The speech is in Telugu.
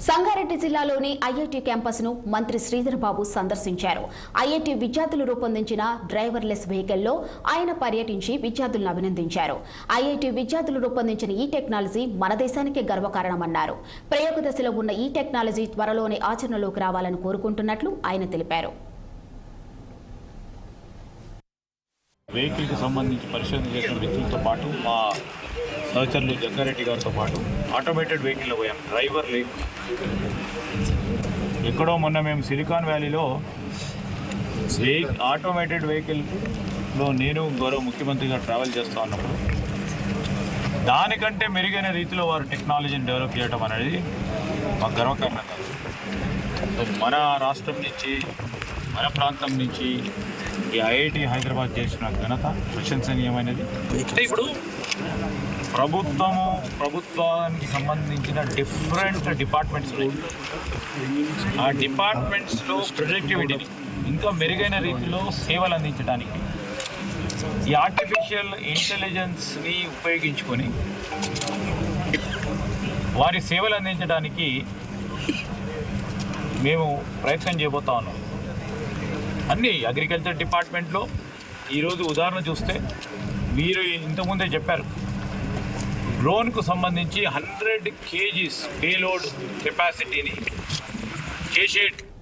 సంగారెడ్డి జిల్లాలోని ఐఐటి క్యాంపస్ను మంత్రి శ్రీధర్ బాబు సందర్శించారు. ఐఐటి విద్యార్థులు రూపొందించిన డ్రైవర్లెస్ వెహికల్లో ఆయన పర్యటించి విద్యార్థులను అభినందించారు. ఐఐటి విద్యార్థులు రూపొందించిన ఈ టెక్నాలజీ మన దేశానికే గర్వకారణమన్నారు. ప్రయోగ దశలో ఉన్న ఈ టెక్నాలజీ త్వరలోనే ఆచరణలోకి రావాలని కోరుకుంటున్నట్లు ఆయన తెలిపారు. వెహికల్కి సంబంధించి పరిశోధన చేసిన వ్యక్తులతో పాటు మా సహచరులు జగ్గారెడ్డి గారితో పాటు ఆటోమేటెడ్ వెహికల్లో పోయాం. డ్రైవర్ లేదు. ఎక్కడో మొన్న మేము సిలికాన్ వ్యాలీలో ఆటోమేటెడ్ వెహికల్లో నేను గౌరవ ముఖ్యమంత్రి గారు ట్రావెల్ చేస్తూ ఉన్నప్పుడు దానికంటే మెరుగైన రీతిలో వారు టెక్నాలజీని డెవలప్ చేయడం అనేది మాకు గర్వకారణం కాదు. సో మన రాష్ట్రం నుంచి మన ప్రాంతం నుంచి ఈ ఐఐటి హైదరాబాద్ చేసిన ఘనత ప్రశంసనీయమైనది. ఇప్పుడు ప్రభుత్వానికి సంబంధించిన డిఫరెంట్ డిపార్ట్మెంట్స్ ఆ డిపార్ట్మెంట్స్లో ప్రొడక్టివిటీని ఇంకా మెరుగైన రీతిలో సేవలు అందించడానికి ఈ ఆర్టిఫిషియల్ ఇంటెలిజెన్స్ని ఉపయోగించుకొని వారి సేవలు అందించడానికి మేము ప్రయత్నం చేయబోతా ఉన్నాం. అన్నీ అగ్రికల్చర్ డిపార్ట్మెంట్లో ఈరోజు ఉదాహరణ చూస్తే మీరు ఇంతకుముందే చెప్పారు, డ్రోన్కు సంబంధించి 100 kgs పేలోడ్ కెపాసిటీని చేసే